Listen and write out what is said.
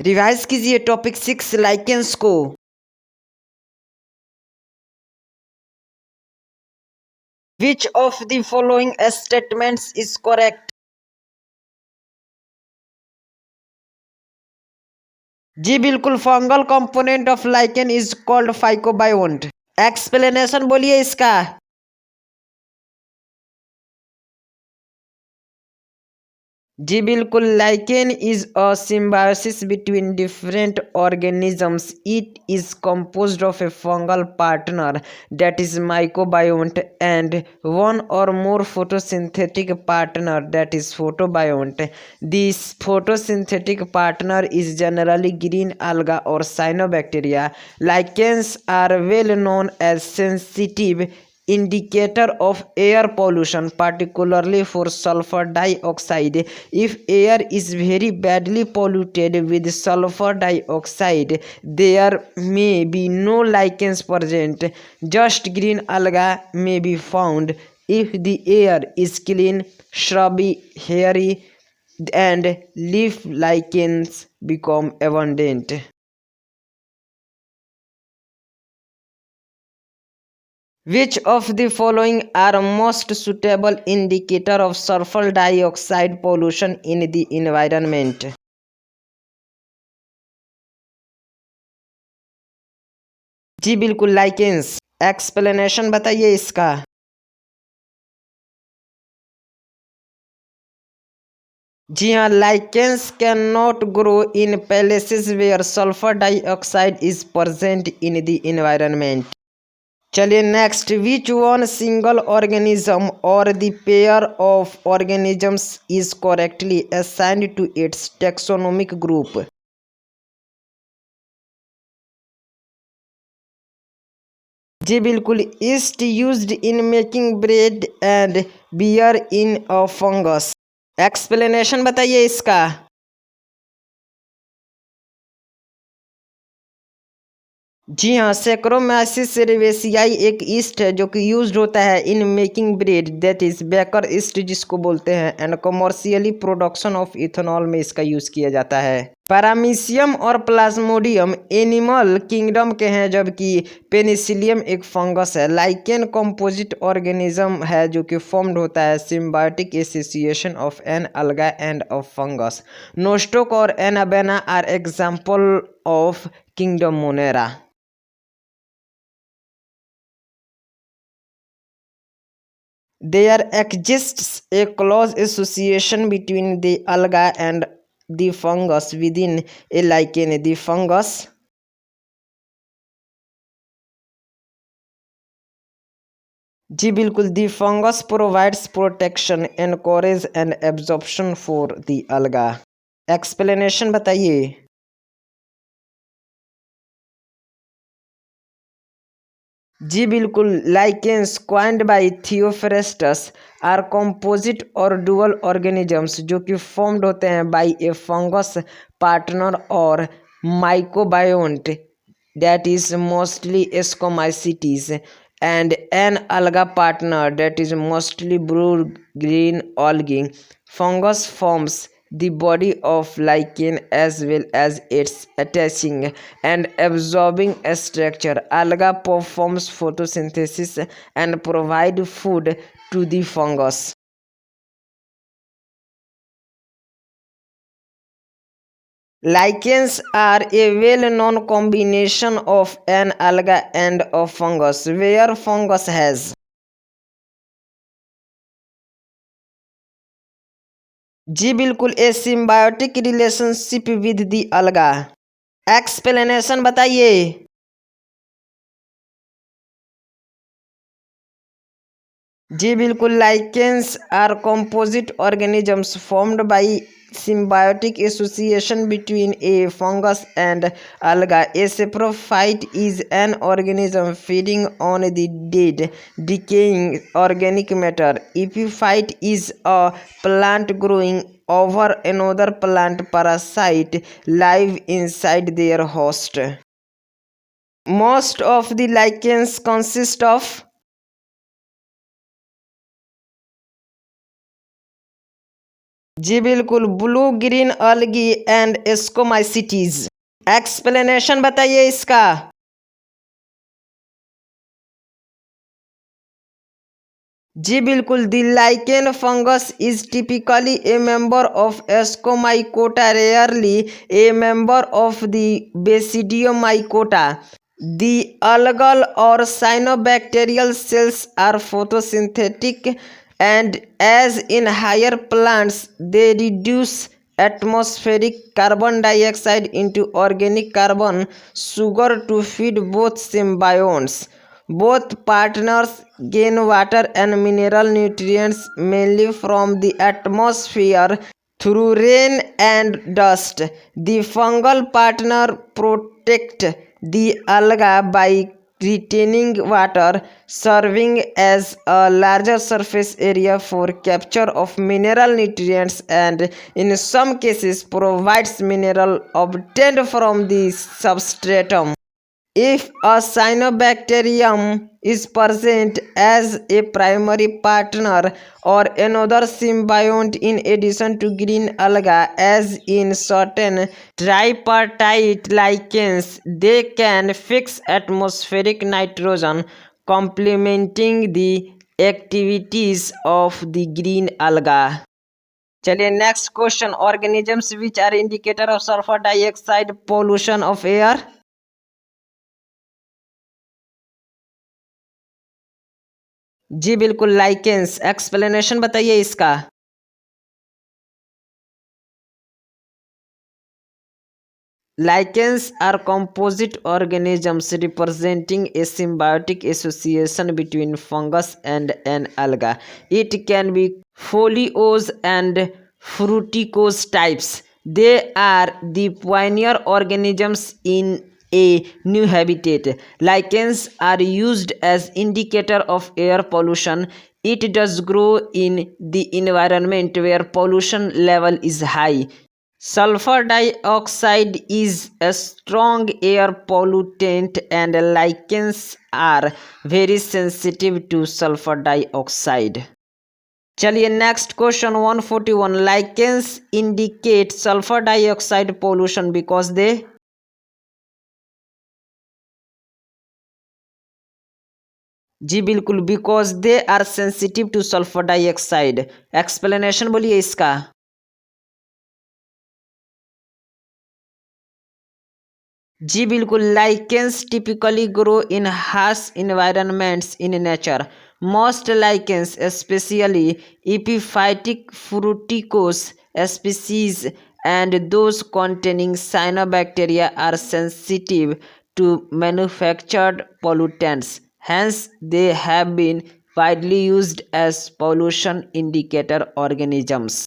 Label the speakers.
Speaker 1: Revise कीजिए topic 6 lichens को। Which of the following statements is correct? जी बिल्कुल, fungal component of lichen is called phycobiont. Explanation बोलिए इसका। जी बिल्कुल, lichen is a symbiosis between different organisms. It is composed of a fungal partner, that is mycobiont, and one or more photosynthetic partner, that is photobiont. This photosynthetic partner is generally green alga or cyanobacteria. Lichens are well known as sensitive indicator of air pollution, particularly for sulfur dioxide. If air is very badly polluted with sulfur dioxide, there may be no lichens present. Just green algae may be found. If the air is clean, shrubby, hairy, and leaf lichens become abundant. Which of the following are most suitable indicator of sulfur dioxide pollution in the environment? जी बिल्कुल, lichens. Explanation बताइए इसका। जी हाँ, lichens can not grow in places where sulfur dioxide is present in the environment. चलिए next, which one single organism और the pair of organisms is correctly assigned to its taxonomic group? जी बिल्कुल, yeast used in making bread and beer in a fungus. Explanation बताइए इसका। जी हाँ, Saccharomyces सेरेवेसियाई एक east है जो कि यूज्ड होता है इन making bread, that is baker yeast जिसको बोलते हैं, and commercially production of ethanol में इसका यूज किया जाता है। पैरामीशियम और प्लाज्मोडियम एनिमल किंगडम के हैं, जबकि पेनिसिलियम एक फंगस है। लाइकेन कंपोजिट ऑर्गेनिज्म है जो कि फॉर्म्ड होता है symbiotic association of an alga and of fungus. Nostoc और Anabaena are example of kingdom Monera. There exists a close association between the alga and the fungus within a lichen. The fungus जी बिल्कुल, the fungus provides protection, anchorage and absorption for the alga. Explanation बताइए। जी बिल्कुल, lichens coined by Theophrastus are composite और dual organisms जो कि formed होते हैं बाय ए फंगस पार्टनर और माइकोबायोन्ट, that is mostly Ascomycetes, and an alga partner, that is mostly blue green algae. Fungus forms the body of lichen as well as its attaching and absorbing structure. Alga performs photosynthesis and provide food to the fungus. Lichens are a well-known combination of an alga and a fungus, where fungus has जी बिल्कुल a symbiotic relationship with the alga. Explanation बताइए। जी बिल्कुल, lichens are composite organisms formed by symbiotic association between a fungus and alga. A saprophyte is an organism feeding on the dead, decaying organic matter. Epiphyte is a plant growing over another plant. Parasite live inside their host. Most of the lichens consist of जी बिल्कुल, blue green अलगी and ascomycetes. Explanation बताइए इसका। जी बिल्कुल, the lichen fungus is typically A member of Ascomycota, rarely A member of the Basidiomycota. The algal or cyanobacterial cells are photosynthetic, and as in higher plants, they reduce atmospheric carbon dioxide into organic carbon sugar to feed both symbionts. Both partners gain water and mineral nutrients mainly from the atmosphere through rain and dust. The fungal partner protect the alga by retaining water, serving as a larger surface area for capture of mineral nutrients, and in some cases provides mineral obtained from the substratum. If a cyanobacterium is present as a primary partner or another symbiont in addition to green alga, as in certain tripartite lichens, they can fix atmospheric nitrogen, complementing the activities of the green alga. चलिए next question, organisms which are indicator of sulfur dioxide pollution of air. जी बिल्कुल, lichens. Explanation बताइए इसका। Lichens are composite organisms representing a symbiotic association between fungus and an alga. It can be foliose and fruticose types. They are the pioneer organisms in a new habitat. Lichens are used as indicator of air pollution. It does grow in the environment where pollution level is high. Sulfur dioxide is a strong air pollutant, and lichens are very sensitive to sulfur dioxide. चलिए next question 141, lichens indicate sulfur dioxide pollution because they। जी बिल्कुल, because they are sensitive to sulfur dioxide. Explanation बोलिए इसका। जी बिल्कुल, lichens typically grow in harsh environments in nature. Most lichens especially epiphytic fruticose species and those containing cyanobacteria are sensitive to manufactured pollutants. Hence, they have been widely used as pollution indicator organisms.